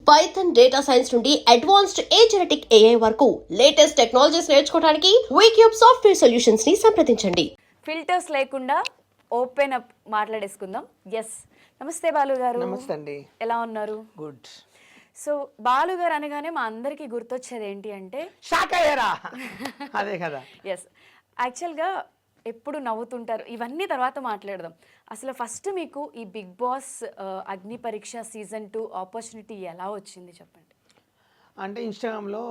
Python data science నుండి advanced genetic AI వరకు latest technologies నేర్చుకోవడానికి వీక్యూబ్ సాఫ్ట్వేర్ సొల్యూషన్స్ ని సంప్రదించండి. ఫిల్టర్స్ లేకుండా ఓపెన్ అప్ మాట్లాడేసుకుందాం. ఎస్, నమస్తే బాలు గారు. నమస్తే అండి. ఎలా ఉన్నారు? గుడ్. సో బాలు గారు అనగానే మా అందరికీ గుర్తొచ్చేది ఏంటి అంటే షాక్ అయ్యారా? అదే కదా. ఎస్, యాక్చువల్గా ఎప్పుడు నవ్వుతుంటారు, ఇవన్నీ తర్వాత మాట్లాడదాం. అసలు ఫస్ట్ మీకు ఈ బిగ్ బాస్ అగ్ని పరీక్ష సీజన్ 2 ఆపర్చునిటీ ఎలా వచ్చింది చెప్పండి. అంటే ఇన్స్టాగ్రామ్లో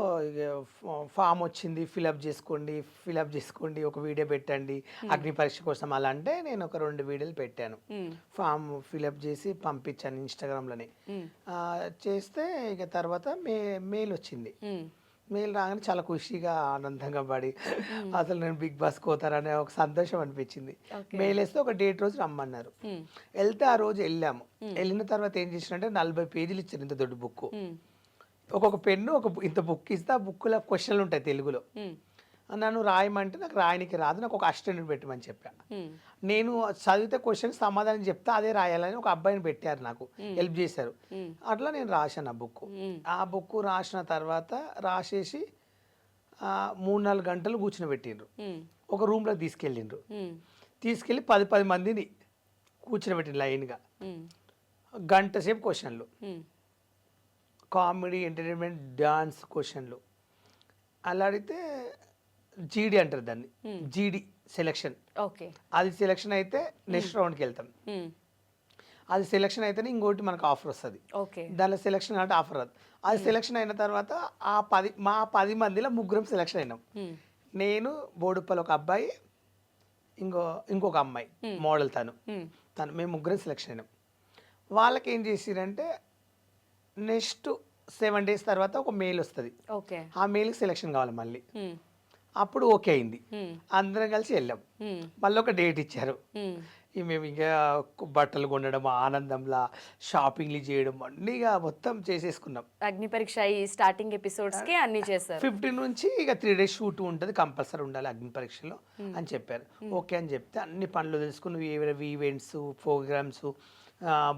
ఫామ్ వచ్చింది, ఫిలప్ చేసుకోండి, ఒక వీడియో పెట్టండి అగ్ని పరీక్ష కోసం. అలా అంటే నేను ఒక 2 వీడియోలు పెట్టాను. ఫామ్ ఫిలప్ చేసి పంపించాను ఇన్స్టాగ్రామ్లోనే. చేస్తే ఇక తర్వాత మెయిల్ వచ్చింది. మెయిల్ రాగానే చాలా ఖుషిగా ఆనందంగా పడి అసలు నేను బిగ్ బాస్ పోతారనే ఒక సంతోషం అనిపించింది. మెయిల్ వేస్తే ఒక డేట్ రోజు రమ్మన్నారు. వెళ్తే ఆ రోజు వెళ్ళాము. వెళ్ళిన తర్వాత ఏం చేసినంటే 40 పేజీలు ఇచ్చారు, ఇంత దొడ్డు బుక్. ఒక్కొక్క పెన్ను ఇంత బుక్ ఇస్తే ఆ బుక్లో క్వశ్చన్లు ఉంటాయి తెలుగులో. నన్ను రాయమంటే నాకు రాయనికి రాదు, నాకు ఒక అసిస్టెంట్ పెట్టమని చెప్పా. నేను చదివితే క్వశ్చన్ సమాధానం చెప్తే అదే రాయాలని ఒక అబ్బాయిని పెట్టారు, నాకు హెల్ప్ చేశారు. అట్లా నేను రాశాను ఆ బుక్. ఆ బుక్ రాసిన తర్వాత రాసేసి 3-4 గంటలు కూర్చుని పెట్టిండ్రు. ఒక రూమ్లో తీసుకెళ్ళిండ్రు. తీసుకెళ్ళి 10 మందిని కూర్చుని పెట్టిండ్రు లైన్గా. గంట సేపు క్వశ్చన్లు, కామెడీ, ఎంటర్టైన్మెంట్, డాన్స్ క్వశ్చన్లు. అలా అడిగితే జీడీ అంటారు దాన్ని, జీడీ సెలెక్షన్. ఓకే, అది సెలెక్షన్ అయితే నెక్స్ట్ రౌండ్కి వెళ్తాం. అది సెలెక్షన్ అయితేనే ఇంకోటి మనకు ఆఫర్ వస్తుంది. ఓకే, దానిలో సెలెక్షన్ అంటే ఆఫర్ రాదు. అది సెలెక్షన్ అయిన తర్వాత మా 10 మందిలో 3 సెలెక్షన్ అయినాం. నేను, బోడుప్పల్ ఒక అబ్బాయి, ఇంకొక అమ్మాయి మోడల్, తను మేము 3 సెలెక్షన్ అయినాం. వాళ్ళకి ఏం చేసిరంటే నెక్స్ట్ 7 days తర్వాత ఒక మెయిల్ వస్తుంది. ఆ మెయిల్కి సెలెక్షన్ కావాలి మళ్ళీ. అప్పుడు ఓకే అయింది, అందరం కలిసి వెళ్ళాం. మళ్ళీ ఒక డేట్ ఇచ్చారు. మేము ఇంకా బట్టలు కొనడం, ఆనందంలా షాపింగ్లు చేయడం అన్నీగా మొత్తం చేసేసుకున్నాం. అగ్ని పరీక్ష ఈ స్టార్టింగ్ ఎపిసోడ్స్ కి అన్ని చేశారు. 15 నుంచి ఇక 3 days షూట్ ఉంటుంది, కంపల్సరీ ఉండాలి అగ్ని పరీక్షలో అని చెప్పారు. ఓకే అని చెప్తే అన్ని పనులు తెలుసుకుని ఈవెంట్స్, ప్రోగ్రామ్స్,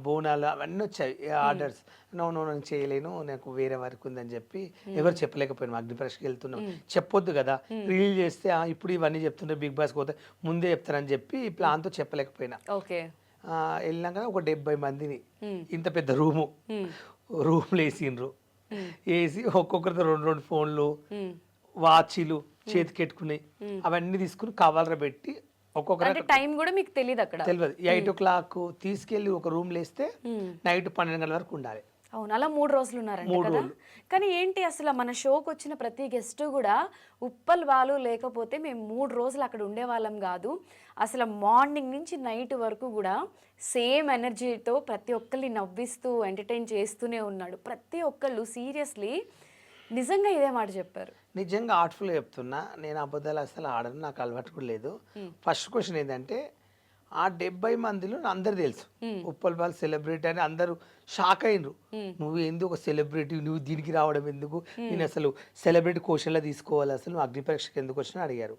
బోనాలు అవన్నీ వచ్చాయి ఆర్డర్స్. నేను చేయలేను, నాకు వేరే వర్క్ ఉందని చెప్పి ఎవరు చెప్పలేకపోయినాం. అగ్ని పరీక్షకి వెళ్తున్నాం, చెప్పొద్దు కదా, రీల్ చేస్తే ఇప్పుడు ఇవన్నీ చెప్తుంటే బిగ్ బాస్ పోతే ముందే చెప్తారని చెప్పి ప్లాన్తో చెప్పలేకపోయినా. వెళ్ళినాక ఒక 70 మందిని ఇంత పెద్ద రూమ్లో వేసిండ్రు. వేసి ఒక్కొక్కరితో 2 ఫోన్లు, వాచీలు చేతికెట్టుకుని అవన్నీ తీసుకుని కవర్లో పెట్టి ఒక్కొక్కరు. టైం కూడా మీకు తెలియదు, అక్కడ తెలియదు. 8 o'clock తీసుకెళ్లి ఒక రూమ్ లో వేస్తే నైట్ 12 గంటల వరకు ఉండాలి. అవును, అలా 3 రోజులు ఉన్నారంట కదా. కానీ ఏంటి అసలు మన షోకి వచ్చిన ప్రతి గెస్ట్ కూడా ఉప్పల్ బాలు లేకపోతే మేము 3 రోజులు అక్కడ ఉండేవాళ్ళం కాదు. అసలు మార్నింగ్ నుంచి నైట్ వరకు కూడా సేమ్ ఎనర్జీతో ప్రతి ఒక్కరిని నవ్విస్తూ ఎంటర్టైన్ చేస్తూనే ఉన్నాడు. ప్రతి ఒక్కళ్ళు సీరియస్లీ నిజంగా ఇదే మాట చెప్పారు. నిజంగా ఆర్ట్ఫుల్గా చెప్తున్నా, నేను అబద్ధాలు అసలు ఆడను, నాకు అలవాటు కూడా లేదు. ఫస్ట్ క్వశ్చన్ ఏంటంటే ఆ 70 మందిలో అందరు తెలుసు ఉప్పల్ బాల్ సెలబ్రిటీ అని. అందరూ షాక్ అయినరు, నువ్వు ఎందుకు ఒక సెలబ్రిటీ, నువ్వు దీనికి రావడం ఎందుకు, నేను అసలు సెలబ్రిటీ క్వశ్చన్లో తీసుకోవాలి, అసలు నువ్వు అగ్ని పరీక్షకి ఎందుకు వచ్చినా అడిగారు.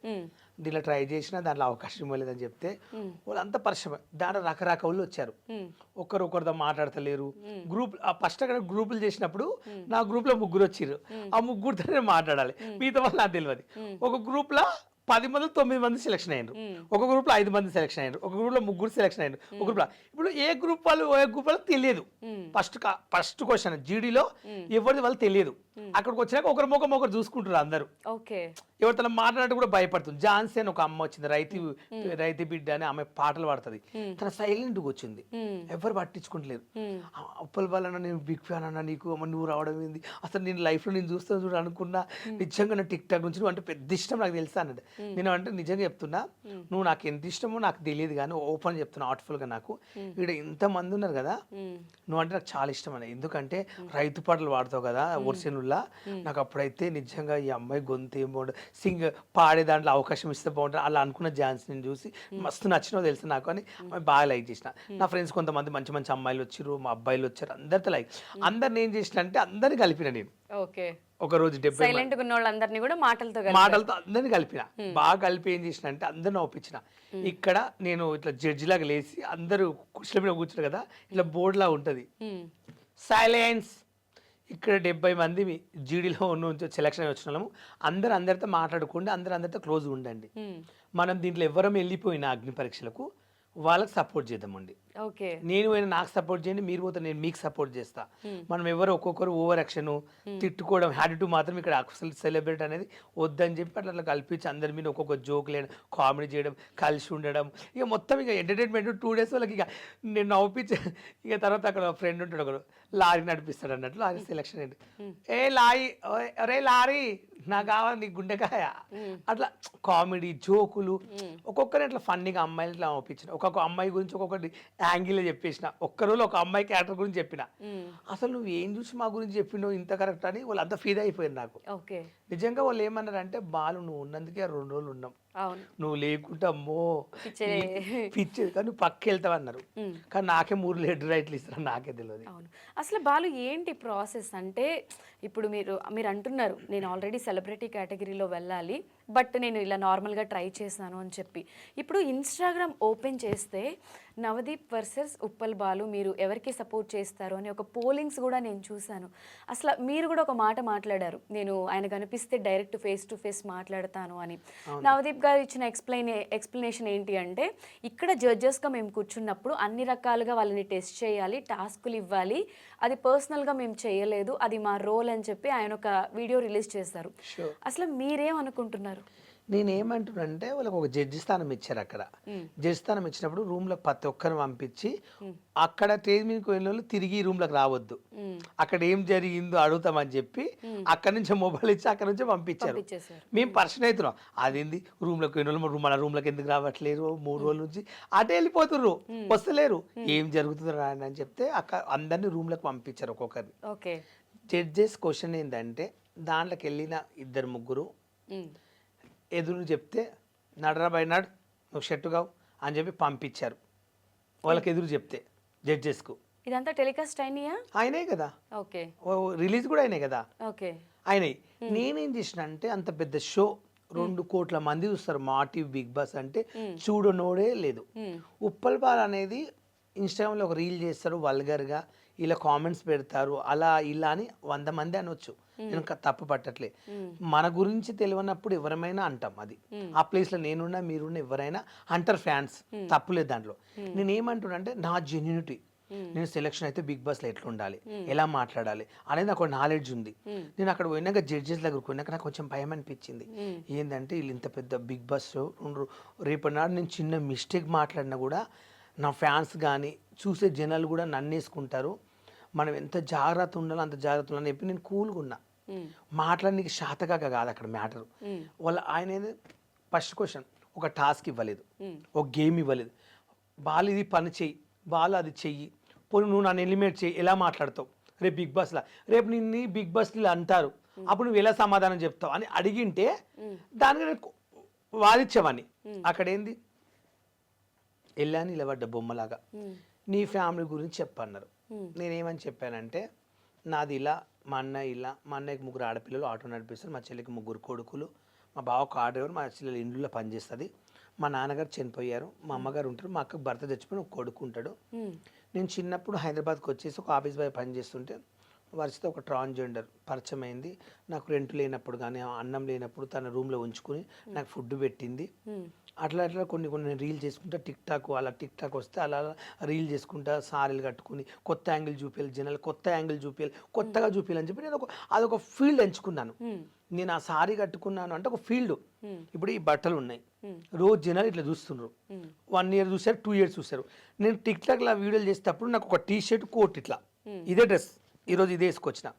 దీనిలో ట్రై చేసినా దాంట్లో అవకాశం ఇవ్వలేదని చెప్తే వాళ్ళంతా పరిశ్రమ. దాంట్లో రకరకాలు వచ్చారు, ఒకరితో మాట్లాడతలేరు. గ్రూప్ ఫస్ట్ అక్కడ గ్రూపులు చేసినప్పుడు నా గ్రూప్లో 3 వచ్చారు. ఆ 3తోనే మాట్లాడాలి, మిగతా వాళ్ళు నాకు తెలియదు. ఒక గ్రూప్లో 10 మంది 9 మంది సెలెక్షన్ అయ్యారు, ఒక గ్రూప్లో 5 మంది సెలెక్షన్ అయ్యారు, ఒక గ్రూప్లో 3 సెలెక్షన్ అయ్యారు, ఒక గ్రూప్లో. ఇప్పుడు ఏ గ్రూప్ వాళ్ళు తెలియదు. ఫస్ట్ క్వశ్చన్ జీడీలో ఎవరిది వాళ్ళు తెలియదు. అక్కడికి వచ్చినాక ఒకరి ముఖం ఒకరు చూసుకుంటారు అందరూ. ఎవరితో మాట్లాడినట్టు కూడా భయపడుతుంది. ఝాన్సీ అని ఒక అమ్మ వచ్చింది, రైతు బిడ్డ అని, ఆమె పాటలు పాడుతుంది. తన సైలెంట్గా వచ్చింది, ఎవరు పట్టించుకుంటలేరు. ఉప్పల్ బాల్ అన్న, నేను బిగ్ ఫ్యాన్ అన్న, నీకు నువ్వు రావడం ఏంది, అసలు నేను లైఫ్లో నేను చూస్తాను చూడు అనుకున్నా, నిజంగా నా టిక్ టాక్ నుంచి నువ్వు అంటే పెద్ద ఇష్టం నాకు తెలుసా అన్నది. నేను అంటే నిజంగా చెప్తున్నా, నువ్వు నాకు ఎంత ఇష్టమో నాకు తెలియదు కానీ ఓపెన్ చెప్తున్నా ఆర్ట్ఫుల్గా. నాకు ఇక్కడ ఇంతమంది ఉన్నారు కదా, నువ్వు అంటే నాకు చాలా ఇష్టం అన్న. ఎందుకంటే రైతు పాటలు పాడతావు కదా ఒరిజినల్లా, నాకు అప్పుడైతే నిజంగా ఈ అమ్మాయి గొంతు ఏం బాగుంటుంది, పాడే దాంట్లో అవకాశం ఇస్తే బాగుంటుంది అలా అనుకున్న ఝాన్సీని చూసి మస్తు నచ్చినో తెలుసు నాకు అని బాగా లైక్ చేసిన. నా ఫ్రెండ్స్ కొంతమంది మంచి మంచి అమ్మాయిలు వచ్చారు, మా అబ్బాయిలు వచ్చారు, అందరితో లైక్. అందరిని ఏం చేసిన అంటే అందరిని కలిపిన నేను. ఒక రోజు 70 కూడా మాటలతో అందరిని కలిపిన. బాగా కలిపి ఏం చేసిన అంటే అందరిని ఒప్పించిన. ఇక్కడ నేను ఇట్లా జడ్జి లాగా లేచి అందరూ కుర్చీల మీద కూర్చుంటారు కదా, ఇట్లా బోర్డులా ఉంటది, సైలెన్స్, ఇక్కడ 70 మంది జీడీలో నుంచి సెలక్షన్ వచ్చిన వాళ్ళము అందరితో మాట్లాడుకోండి, అందరితో క్లోజ్ ఉండండి. మనం దీంట్లో ఎవరం వెళ్ళిపోయిన అగ్ని పరీక్షలకు వాళ్ళకి సపోర్ట్ చేద్దామండి. ఓకే, నేను పోయినా నాకు సపోర్ట్ చేయండి, మీరు పోతే నేను మీకు సపోర్ట్ చేస్తా. మనం ఎవరు ఒక్కొక్కరు ఓవర్ యాక్షన్ తిట్టుకోవడం యాటిట్యూడ్ మాత్రం ఇక్కడ అసలు సెలబ్రేట్ అనేది వద్దని చెప్పి అట్లా కల్పించి అందరి మీద ఒక్కొక్క జోక్ లేడం, కామెడీ చేయడం, కలిసి ఉండడం, ఇక మొత్తం ఇక ఎంటర్టైన్మెంట్ 2 days వాళ్ళకి ఇక నేను నవ్వుపించి ఇక తర్వాత అక్కడ ఫ్రెండ్ ఉంటాడు ఒకడు లారీ నడిపిస్తాడు అన్నట్లు లారీ సెలక్షన్ ఏంటి, ఏ లారీ అరే లారీ నాకు కావాలి నీ గుండెకాయ, అట్లా కామెడీ జోకులు ఒక్కొక్కరు అట్లా ఫన్నీగా అమ్మాయిలు ఇట్లా పంపించిన ఒక్కొక్క అమ్మాయి గురించి ఒక్కొక్కటి యాంగిల్ చెప్పేసిన. ఒక్క రోజు ఒక అమ్మాయి క్యారెక్టర్ గురించి చెప్పిన, అసలు నువ్వు ఏం చూసి మా గురించి చెప్పినావు ఇంత కరెక్ట్ అని వాళ్ళు అంతా ఫీల్ అయిపోయారు నాకు. ఓకే, నిజంగా వాళ్ళు ఏమన్నారంటే బాలు నువ్వు ఉన్నందుకే 2 రోజులు ఉన్నాం, అవును, నువ్వు లేకుంటే అమ్మో పిచ్చేది కానీ నువ్వు పక్క వెళ్తావు అన్నారు. కానీ నాకే 3 లెడ్ రైట్లు ఇస్తారు, నాకే తెలియదు. అవును, అసలు బాలు ఏంటి ప్రాసెస్ అంటే ఇప్పుడు మీరు అంటున్నారు నేను ఆల్రెడీ సెలబ్రిటీ కేటగిరీలో వెళ్ళాలి బట్ నేను ఇలా నార్మల్గా ట్రై చేశాను అని చెప్పి. ఇప్పుడు ఇన్స్టాగ్రామ్ ఓపెన్ చేస్తే నవదీప్ వర్సెస్ ఉప్పల్ బాలు మీరు ఎవరికి సపోర్ట్ చేస్తారు అని ఒక పోలింగ్స్ కూడా నేను చూశాను. అసలు మీరు కూడా ఒక మాట మాట్లాడారు, నేను ఆయన కనిపిస్తే డైరెక్ట్ ఫేస్ టు ఫేస్ మాట్లాడతాను అని. నవదీప్ గారు ఇచ్చిన ఎక్స్ప్లెనేషన్ ఏంటి అంటే ఇక్కడ జడ్జెస్గా మేము కూర్చున్నప్పుడు అన్ని రకాలుగా వాళ్ళని టెస్ట్ చేయాలి, టాస్కులు ఇవ్వాలి, అది పర్సనల్గా మేము చేయలేదు, అది మా రోల్ అని చెప్పి ఆయన ఒక వీడియో రిలీజ్ చేస్తారు. అసలు మీరేమనుకుంటున్నారు? నేనేమంటున్నానంటే వాళ్ళకి ఒక జడ్జి స్థానం ఇచ్చారు. అక్కడ జడ్జి స్థానం ఇచ్చినప్పుడు రూమ్లో ప్రతి ఒక్కరిని పంపించి అక్కడ స్టేజ్ మీదకి వెళ్ళిన వాళ్ళు తిరిగి రూమ్లోకి రావద్దు, అక్కడ ఏం జరిగిందో అడుగుతామని చెప్పి అక్కడ నుంచి మొబైల్ ఇచ్చి అక్కడ నుంచి పంపించారు. మేము పర్సన్ అవుతున్నాం, అదేంది రూమ్లోకి వెళ్ళిన వాళ్ళు మన రూమ్లోకి ఎందుకు రావట్లేరు, 3 రోజుల నుంచి అటే వెళ్ళిపోతుర్రు, వస్తలేరు, ఏం జరుగుతుందో అని చెప్తే అక్కడ అందరినీ రూమ్లోకి పంపించారు ఒక్కొక్కరిని. ఓకే, జడ్జెస్ క్వశ్చన్ ఏంటంటే దాంట్లోకి వెళ్ళిన 2-3 ఎదురు చెప్తే నడరా బై నడు నువ్వు షర్టు కావు అని చెప్పి పంపించారు వాళ్ళకి ఎదురు చెప్తే జడ్జెస్కు. ఇదంతా టెలికాస్ట్ అయినాయా? ఆయనే కదా, ఓకే, రిలీజ్ కూడా అయినాయి కదా, ఓకే, అయినాయి. నేనేం చేసిన అంటే అంత పెద్ద షో 2 కోట్ల మంది చూస్తారు మా టీవీ బిగ్ బాస్ అంటే చూడనోడే లేదు. ఉప్పల్ బాల్ అనేది ఇన్స్టాగ్రామ్లో ఒక రీల్ చేస్తారు వల్గర్గా, ఇలా కామెంట్స్ పెడతారు, అలా ఇలా అని 100 మంది అనొచ్చు, నేను తప్పు పట్టట్లే. మన గురించి తెలియనప్పుడు ఎవరైనా అంటాం, అది ఆ ప్లేస్లో నేనున్నా మీరున్నా ఎవరైనా అంటారు ఫ్యాన్స్, తప్పులేదు దాంట్లో. నేనేమంటున్నా అంటే నా జెన్యూనిటీ, నేను సెలెక్షన్ అయితే బిగ్ బాస్లో ఎట్లా ఉండాలి, ఎలా మాట్లాడాలి అనేది నాకు నాలెడ్జ్ ఉంది. నేను అక్కడ పోయినాక జడ్జెస్ దగ్గరకు పోయినాక నాకు కొంచెం భయం అనిపించింది. ఏంటంటే వీళ్ళు ఇంత పెద్ద బిగ్ బాస్ షో, రేపటి నాడు నేను చిన్న మిస్టేక్ మాట్లాడినా కూడా నా ఫ్యాన్స్ కానీ చూసే జనాలు కూడా నన్ను వేసుకుంటారు, మనం ఎంత జాగ్రత్త ఉండాలో అంత జాగ్రత్త ఉండాలని చెప్పి నేను కూల్గా ఉన్నా. మాట్లాడడానికి శాతగాక కాదు అక్కడ మ్యాటర్. ఆయన ఫస్ట్ క్వశ్చన్ ఒక టాస్క్ ఇవ్వలేదు, ఒక గేమ్ ఇవ్వలేదు, బాలు ఇది పని చెయ్యి, బాలు అది చెయ్యి, పోనీ నువ్వు నన్ను ఎలిమినేట్ చెయ్యి, ఎలా మాట్లాడతావు రేపు బిగ్ బాస్లో, రేపు నిన్ను బిగ్ బాస్లో అంటారు అప్పుడు నువ్వు ఎలా సమాధానం చెప్తావు అని అడిగింటే దానికి నేను వాదించేవాడిని. అక్కడ ఏంది వెళ్ళాను నిలబడ్డ బొమ్మలాగా, నీ ఫ్యామిలీ గురించి చెప్పన్నారు. నేనేమని చెప్పానంటే నాది ఇలా, మా అన్నయ్య ఇలా, మా అన్నయ్యకి 3 ఆడపిల్లలు ఆటో నడిపిస్తారు, మా చెల్లికి 3 కొడుకులు, మా బావ కార్ డ్రైవర్, మా చెల్లెలు ఇండ్లో పనిచేస్తుంది, మా నాన్నగారు చనిపోయారు, మా అమ్మగారు ఉంటారు, మా అక్కకు భర్త చచ్చిపోయి ఒక కొడుకు ఉంటాడు. నేను చిన్నప్పుడు హైదరాబాద్కి వచ్చేసి ఒక ఆఫీస్ బాయ్ పనిచేస్తుంటే వరుసతో ఒక ట్రాన్స్జెండర్ పరిచయం అయింది. నాకు రెంట్ లేనప్పుడు కానీ అన్నం లేనప్పుడు తన రూమ్లో ఉంచుకుని నాకు ఫుడ్ పెట్టింది. అట్లా అట్లా కొన్ని రీల్ చేసుకుంటా టిక్ టాక్ వస్తే అలా రీల్ చేసుకుంటా సారీలు కట్టుకుని కొత్త యాంగిల్ చూపించాలి, జనాలు కొత్త యాంగిల్ చూపించాలి, కొత్తగా చూపించాలని చెప్పి నేను అదొక ఫీల్డ్ ఎంచుకున్నాను. నేను ఆ సారీ కట్టుకున్నాను అంటే ఒక ఫీల్డ్. ఇప్పుడు ఈ బట్టలు ఉన్నాయి, రోజు జనాలు ఇట్లా చూస్తున్నారు, 1 year చూసారు, 2 years చూసారు. నేను టిక్ టాక్లో వీడియోలు చేసేటప్పుడు నాకు ఒక టీ షర్ట్ కోట్ ఇట్లా ఇదే డ్రెస్ ఈరోజు ఇదే వేసుకొచ్చిన,